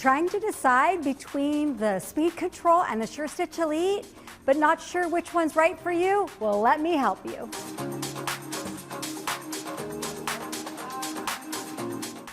Trying to decide between the Speed Control and the SureStitch Elite, but not sure which one's right for you? Well, let me help you.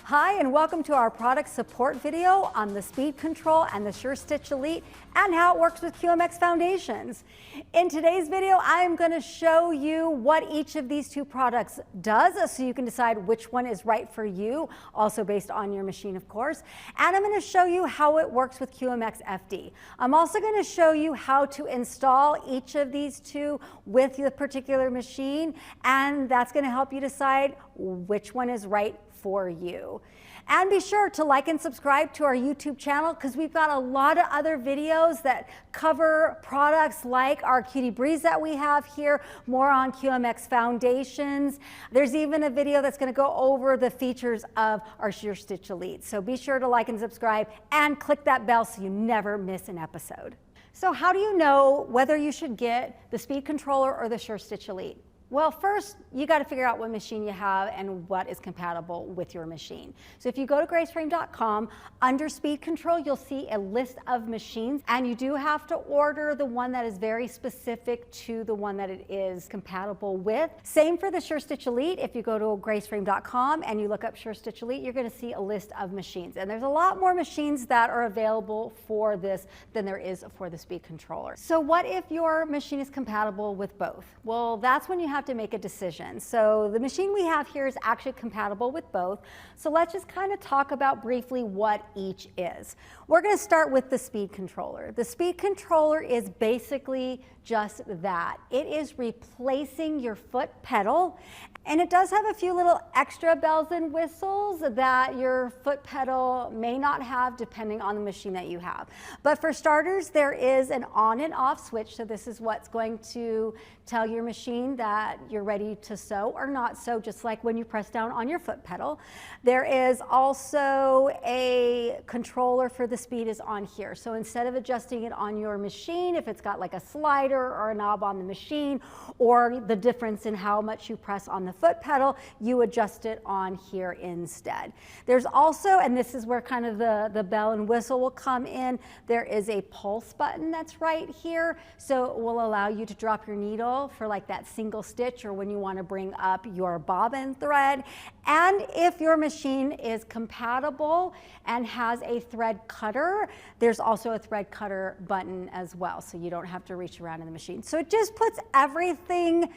Hi, and welcome to our product support video on the Speed Control and the SureStitch Elite and how it works with QMX Foundations. In today's video, I'm going to show you what each of these two products does so you can decide which one is right for you, also based on your machine, of course. And I'm going to show you how it works with QMX FD. I'm also going to show you how to install each of these two with the particular machine, and that's going to help you decide which one is right for you. And be sure to like and subscribe to our YouTube channel because we've got a lot of other videos that cover products like our Cutie Breeze that we have here, more on QMX Foundations. There's even a video that's going to go over the features of our SureStitch Elite. So be sure to like and subscribe and click that bell so you never miss an episode. So how do you know whether you should get the Speed Controller or the SureStitch Elite? Well, first, you got to figure out what machine you have and what is compatible with your machine. So if you go to graceframe.com, under Speed Control, you'll see a list of machines, and you do have to order the one that is very specific to the one that it is compatible with. Same for the SureStitch Elite. If you go to graceframe.com and you look up SureStitch Elite, you're going to see a list of machines. And there's a lot more machines that are available for this than there is for the Speed Controller. So what if your machine is compatible with both? Well, that's when you have to make a decision. So the machine we have here is actually compatible with both. So let's just kind of talk about briefly what each is. We're going to start with the Speed Controller. The Speed Controller is basically just that. It is replacing your foot pedal, and it does have a few little extra bells and whistles that your foot pedal may not have depending on the machine that you have. But for starters, there is an on and off switch. So this is what's going to tell your machine that you're ready to sew or not sew, just like when you press down on your foot pedal. There is also a controller for the speed is on here. So instead of adjusting it on your machine, if it's got like a slider or a knob on the machine, or the difference in how much you press on the foot pedal, you adjust it on here instead. There's also, and this is where kind of the bell and whistle will come in, there is a pulse button that's right here. So it will allow you to drop your needle for like that single stitch or when you want to bring up your bobbin thread. And if your machine is compatible and has a thread cutter, there's also a thread cutter button as well, so you don't have to reach around in the machine. So it just puts everything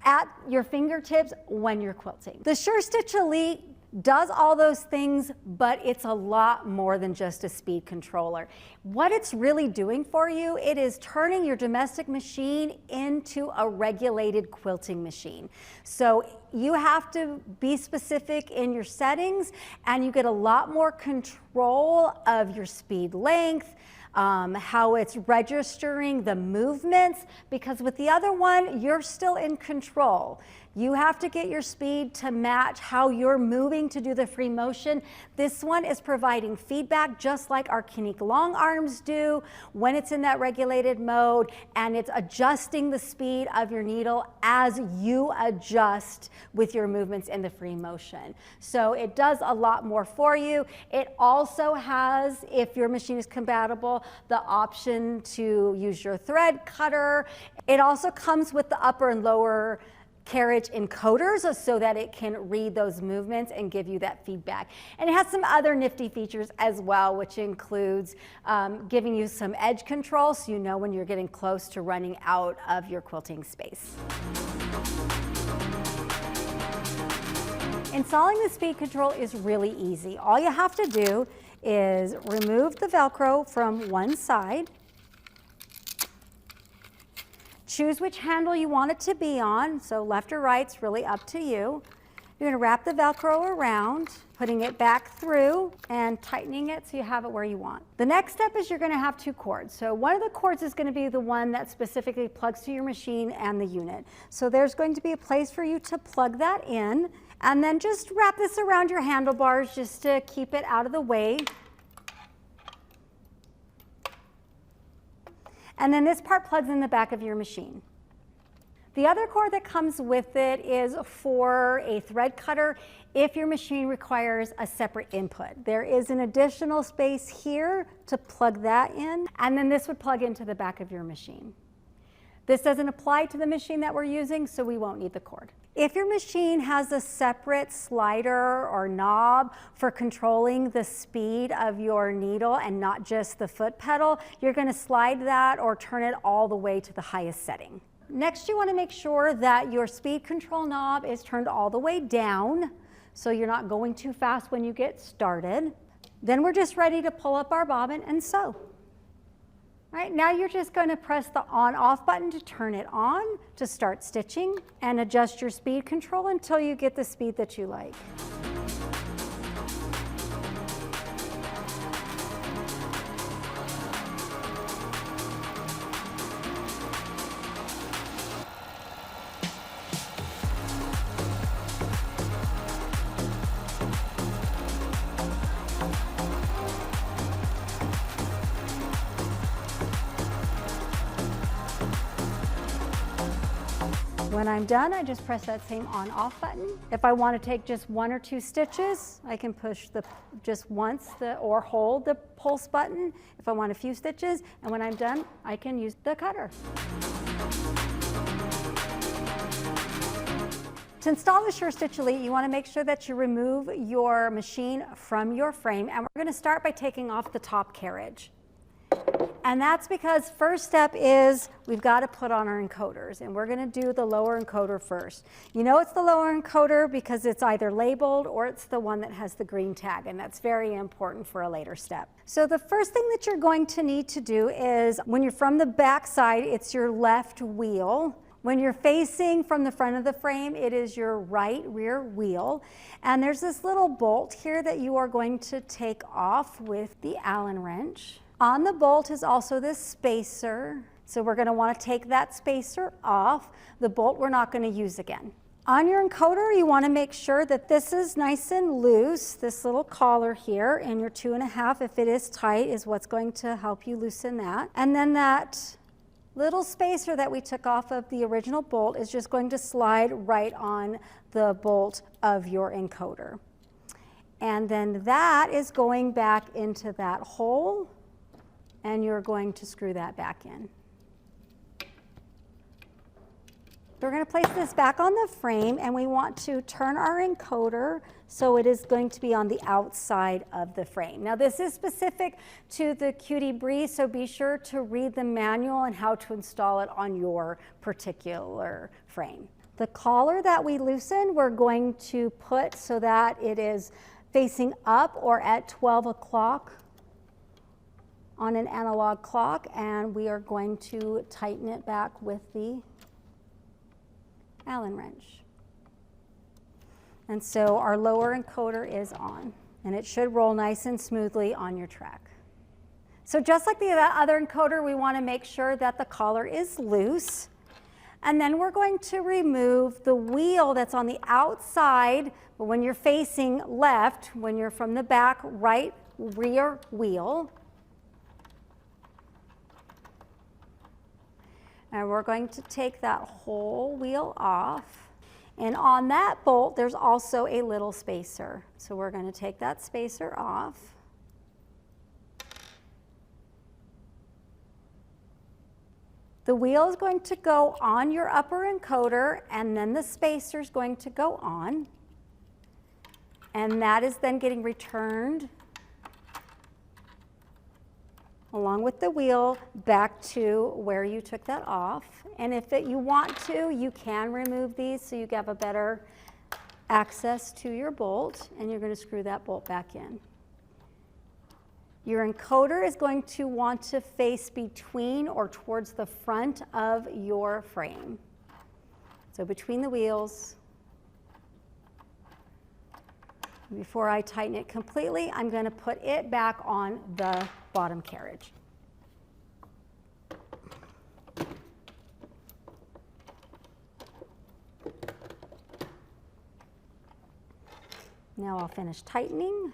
at your fingertips when you're quilting. The SureStitch Elite does all those things, but it's a lot more than just a speed controller. What it's really doing for you, it is turning your domestic machine into a regulated quilting machine. So you have to be specific in your settings, and you get a lot more control of your speed length, how it's registering the movements, because with the other one, you're still in control. You have to get your speed to match how you're moving to do the free motion. This one is providing feedback just like our Kinique long arms do when it's in that regulated mode, and it's adjusting the speed of your needle as you adjust with your movements in the free motion. So it does a lot more for you. It also has, if your machine is compatible, the option to use your thread cutter. It also comes with the upper and lower carriage encoders so that it can read those movements and give you that feedback. And it has some other nifty features as well, which includes giving you some edge control so you know when you're getting close to running out of your quilting space. Installing the Speed Control is really easy. All you have to do is remove the Velcro from one side, choose which handle you want it to be on, so left or right's really up to you. You're going to wrap the Velcro around, putting it back through and tightening it so you have it where you want. The next step is you're going to have two cords. So one of the cords is going to be the one that specifically plugs to your machine and the unit. So there's going to be a place for you to plug that in, and then just wrap this around your handlebars just to keep it out of the way. And then this part plugs in the back of your machine. The other cord that comes with it is for a thread cutter if your machine requires a separate input. There is an additional space here to plug that in, and then this would plug into the back of your machine. This doesn't apply to the machine that we're using, so we won't need the cord. If your machine has a separate slider or knob for controlling the speed of your needle and not just the foot pedal, you're going to slide that or turn it all the way to the highest setting. Next, you want to make sure that your speed control knob is turned all the way down, so you're not going too fast when you get started. Then we're just ready to pull up our bobbin and sew. All right, now you're just going to press the on-off button to turn it on to start stitching and adjust your speed control until you get the speed that you like. When I'm done, I just press that same on-off button. If I want to take just 1 or 2 stitches, I can push just once or hold the pulse button if I want a few stitches, and when I'm done, I can use the cutter. To install the SureStitch Elite, you want to make sure that you remove your machine from your frame, and we're going to start by taking off the top carriage. And that's because first step is we've got to put on our encoders, and we're going to do the lower encoder first. You know it's the lower encoder because it's either labeled or it's the one that has the green tag, and that's very important for a later step. So the first thing that you're going to need to do is when you're from the back side, it's your left wheel. When you're facing from the front of the frame, it is your right rear wheel. And there's this little bolt here that you are going to take off with the Allen wrench. On the bolt is also this spacer, so we're going to want to take that spacer off. The bolt we're not going to use again. On your encoder, you want to make sure that this is nice and loose. This little collar here, and your 2.5, if it is tight, is what's going to help you loosen that. And then that little spacer that we took off of the original bolt is just going to slide right on the bolt of your encoder. And then that is going back into that hole, and you're going to screw that back in. We're going to place this back on the frame, and we want to turn our encoder so it is going to be on the outside of the frame. Now this is specific to the Cutie Bree, so be sure to read the manual and how to install it on your particular frame. The collar that we loosened, we're going to put so that it is facing up or at 12 o'clock on an analog clock, and we are going to tighten it back with the Allen wrench. And so our lower encoder is on, and it should roll nice and smoothly on your track. So just like the other encoder, we want to make sure that the collar is loose. And then we're going to remove the wheel that's on the outside, but when you're facing left, when you're from the back, right rear wheel. And we're going to take that whole wheel off. And on that bolt, there's also a little spacer. So we're going to take that spacer off. The wheel is going to go on your upper encoder, and then the spacer is going to go on. And that is then getting returned along with the wheel back to where you took that off. And if you want to, you can remove these so you have a better access to your bolt, and you're going to screw that bolt back in. Your encoder is going to want to face between or towards the front of your frame. So between the wheels. Before I tighten it completely, I'm going to put it back on the bottom carriage. Now I'll finish tightening.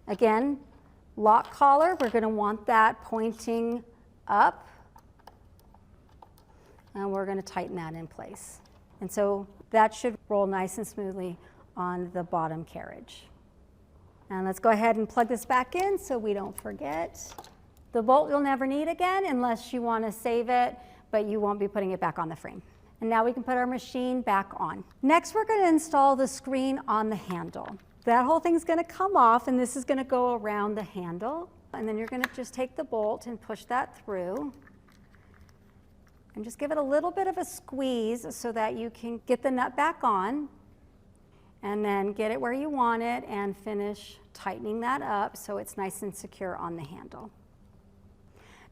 Again, lock collar, we're going to want that pointing up, and we're going to tighten that in place. And so that should roll nice and smoothly on the bottom carriage. And let's go ahead and plug this back in so we don't forget. The bolt you'll never need again unless you want to save it, but you won't be putting it back on the frame. And now we can put our machine back on. Next, we're going to install the screen on the handle. That whole thing's going to come off, and this is going to go around the handle. And then you're going to just take the bolt and push that through. And just give it a little bit of a squeeze so that you can get the nut back on. And then get it where you want it and finish tightening that up so it's nice and secure on the handle.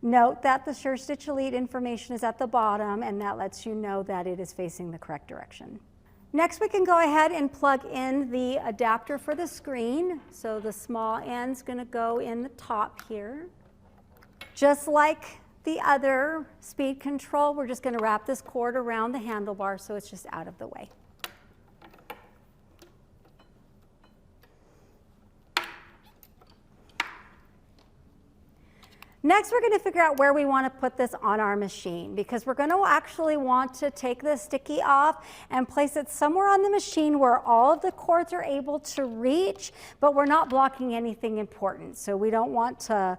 Note that the SureStitch Elite information is at the bottom, and that lets you know that it is facing the correct direction. Next, we can go ahead and plug in the adapter for the screen. So the small end's going to go in the top here. Just like the other speed control, we're just going to wrap this cord around the handlebar so it's just out of the way. Next, we're going to figure out where we want to put this on our machine, because we're going to actually want to take the sticky off and place it somewhere on the machine where all of the cords are able to reach, but we're not blocking anything important. So we don't want to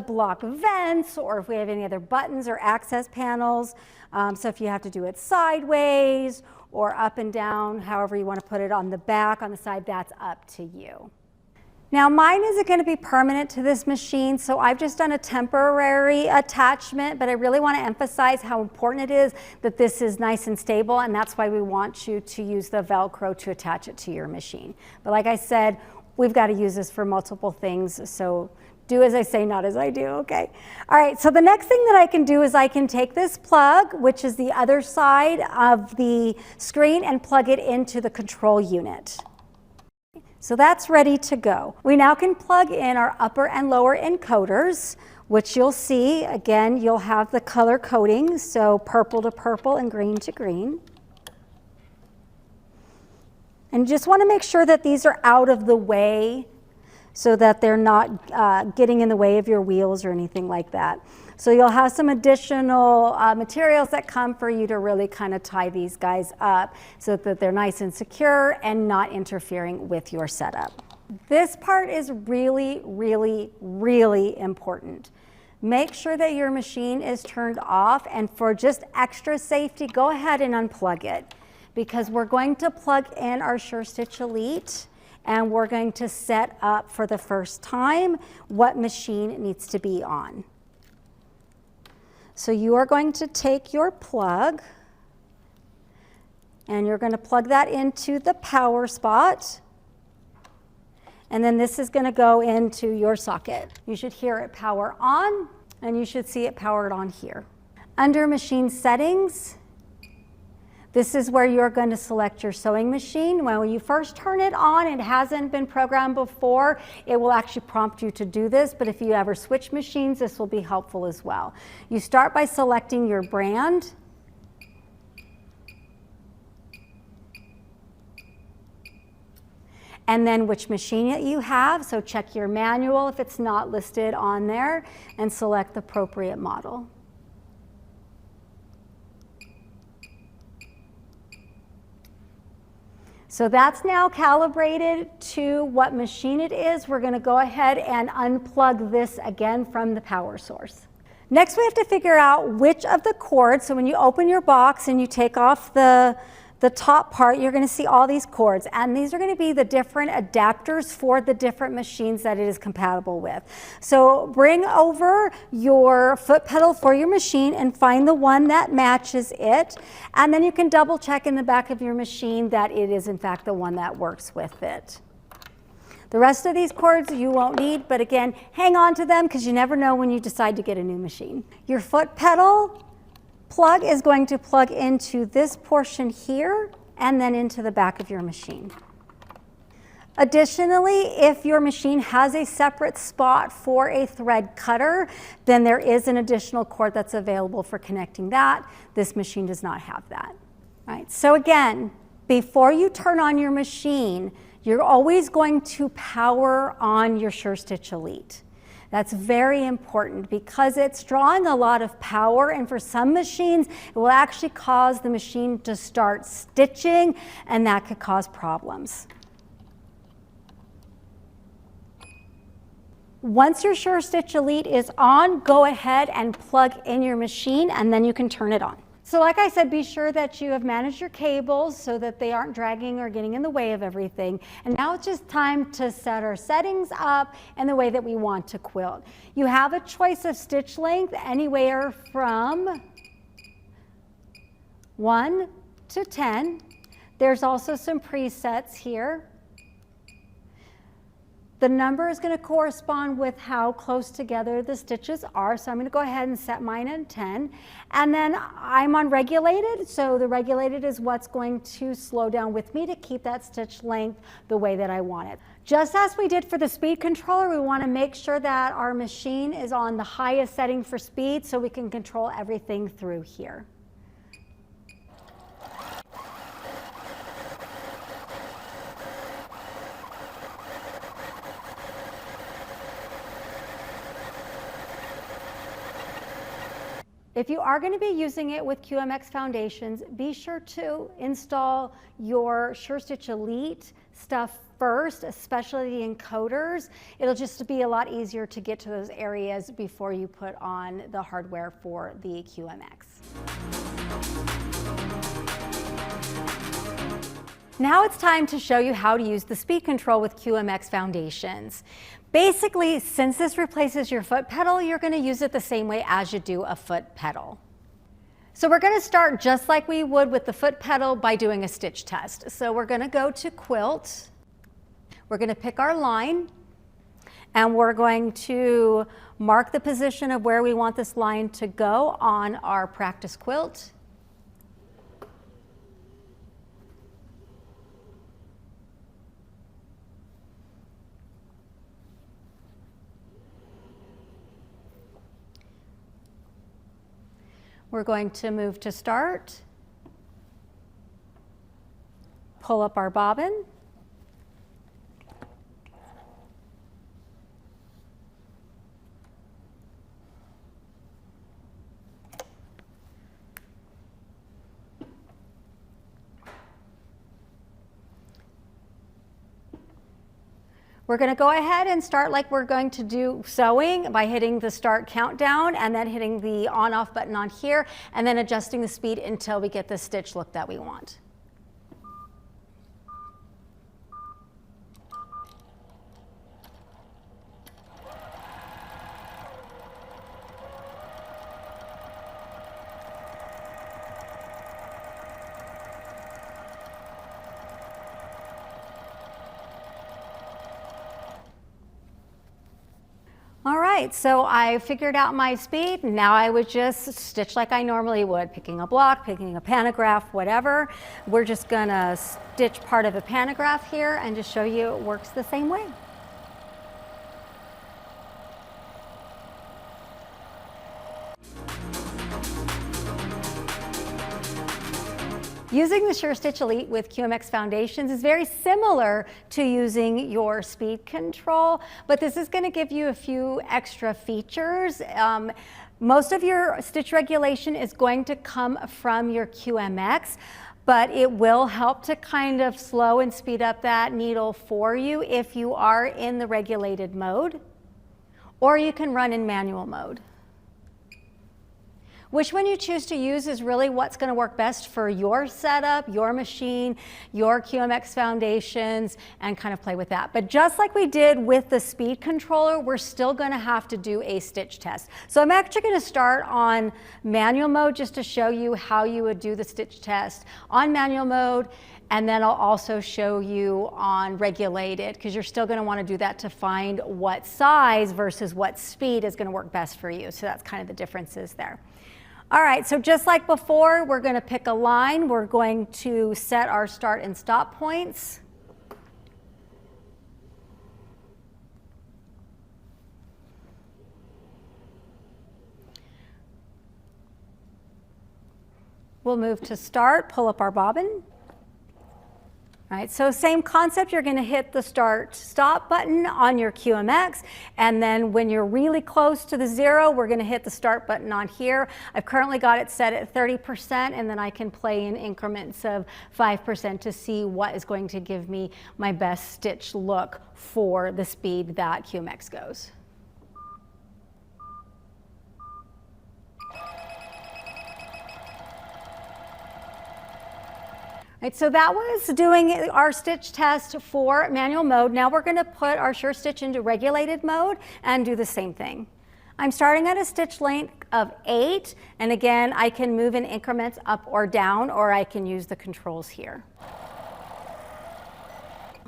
block vents, or if we have any other buttons or access panels. So if you have to do it sideways or up and down, however you want to put it on the back, on the side, that's up to you. Now mine isn't going to be permanent to this machine, so I've just done a temporary attachment, but I really want to emphasize how important it is that this is nice and stable, and that's why we want you to use the Velcro to attach it to your machine. But like I said, we've got to use this for multiple things, so do as I say, not as I do, okay? All right, so the next thing that I can do is I can take this plug, which is the other side of the screen, and plug it into the control unit. So that's ready to go. We now can plug in our upper and lower encoders, which you'll see, again, you'll have the color coding, so purple to purple and green to green. And you just want to make sure that these are out of the way so that they're not getting in the way of your wheels or anything like that. So you'll have some additional materials that come for you to really kind of tie these guys up so that they're nice and secure and not interfering with your setup. This part is really, really, really important. Make sure that your machine is turned off, and for just extra safety, go ahead and unplug it, because we're going to plug in our SureStitch Elite, and we're going to set up for the first time what machine it needs to be on. So you are going to take your plug and you're going to plug that into the power spot, and then this is going to go into your socket. You should hear it power on, and you should see it powered on here. Under machine settings, this is where you're going to select your sewing machine. When you first turn it on, it hasn't been programmed before, it will actually prompt you to do this, but if you ever switch machines, this will be helpful as well. You start by selecting your brand. And then which machine that you have, so check your manual if it's not listed on there, and select the appropriate model. So that's now calibrated to what machine it is. We're going to go ahead and unplug this again from the power source. Next, we have to figure out which of the cords. So when you open your box and you take off the top part, you're going to see all these cords, and these are going to be the different adapters for the different machines that it is compatible with. So bring over your foot pedal for your machine and find the one that matches it, and then you can double check in the back of your machine that it is in fact the one that works with it. The rest of these cords you won't need, but again, hang on to them because you never know when you decide to get a new machine. Your foot pedal plug is going to plug into this portion here and then into the back of your machine. Additionally, if your machine has a separate spot for a thread cutter, then there is an additional cord that's available for connecting that. This machine does not have that. All right, so again, before you turn on your machine, you're always going to power on your SureStitch Elite. That's very important because it's drawing a lot of power, and for some machines, it will actually cause the machine to start stitching, and that could cause problems. Once your SureStitch Elite is on, go ahead and plug in your machine, and then you can turn it on. So like I said, be sure that you have managed your cables so that they aren't dragging or getting in the way of everything. And now it's just time to set our settings up in the way that we want to quilt. You have a choice of stitch length anywhere from 1 to 10. There's also some presets here. The number is going to correspond with how close together the stitches are. So I'm going to go ahead and set mine at 10. And then I'm on regulated. So the regulated is what's going to slow down with me to keep that stitch length the way that I want it. Just as we did for the speed controller, we want to make sure that our machine is on the highest setting for speed so we can control everything through here. If you are going to be using it with QMX Foundations, be sure to install your SureStitch Elite stuff first, especially the encoders. It'll just be a lot easier to get to those areas before you put on the hardware for the QMX. Now it's time to show you how to use the speed control with QMX Foundations. Basically, since this replaces your foot pedal, you're going to use it the same way as you do a foot pedal. So we're going to start just like we would with the foot pedal by doing a stitch test. So we're going to go to quilt. We're going to pick our line, and we're going to mark the position of where we want this line to go on our practice quilt. We're going to move to start, pull up our bobbin, we're going to go ahead and start like we're going to do sewing by hitting the start countdown and then hitting the on-off button on here and then adjusting the speed until we get the stitch look that we want. All right, so I figured out my speed. Now I would just stitch like I normally would, picking a block, picking a pantograph, whatever. We're just gonna stitch part of a pantograph here and just show you it works the same way. Using the SureStitch Elite with QMX Foundations is very similar to using your speed control, but this is going to give you a few extra features. Most of your stitch regulation is going to come from your QMX, but it will help to kind of slow and speed up that needle for you if you are in the regulated mode, or you can run in manual mode. Which one you choose to use is really what's going to work best for your setup, your machine, your QMX Foundations, and kind of play with that. But just like we did with the speed controller, we're still going to have to do a stitch test. So I'm actually going to start on manual mode just to show you how you would do the stitch test on manual mode. And then I'll also show you on regulated, because you're still going to want to do that to find what size versus what speed is going to work best for you. So that's kind of the differences there. All right, so just like before, we're going to pick a line. We're going to set our start and stop points. We'll move to start, pull up our bobbin. All right, so same concept, you're gonna hit the start stop button on your QMX, and then when you're really close to the 0, we're gonna hit the start button on here. I've currently got it set at 30%, and then I can play in increments of 5% to see what is going to give me my best stitch look for the speed that QMX goes. Right, so that was doing our stitch test for manual mode. Now we're going to put our SureStitch into regulated mode and do the same thing. I'm starting at a stitch length of 8, and again, I can move in increments up or down, or I can use the controls here.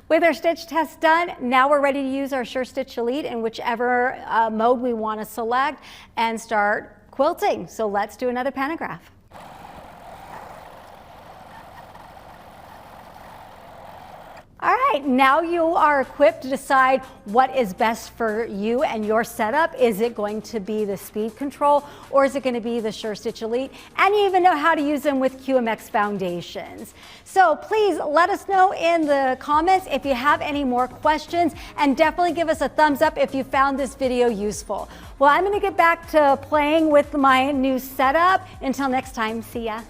With our stitch test done, now we're ready to use our SureStitch Elite in whichever mode we want to select and start quilting. So let's do another pantograph. All right, now you are equipped to decide what is best for you and your setup. Is it going to be the speed control, or is it going to be the SureStitch Elite? And you even know how to use them with QMX Foundations. So please let us know in the comments if you have any more questions, and definitely give us a thumbs up if you found this video useful. Well, I'm going to get back to playing with my new setup. Until next time, see ya.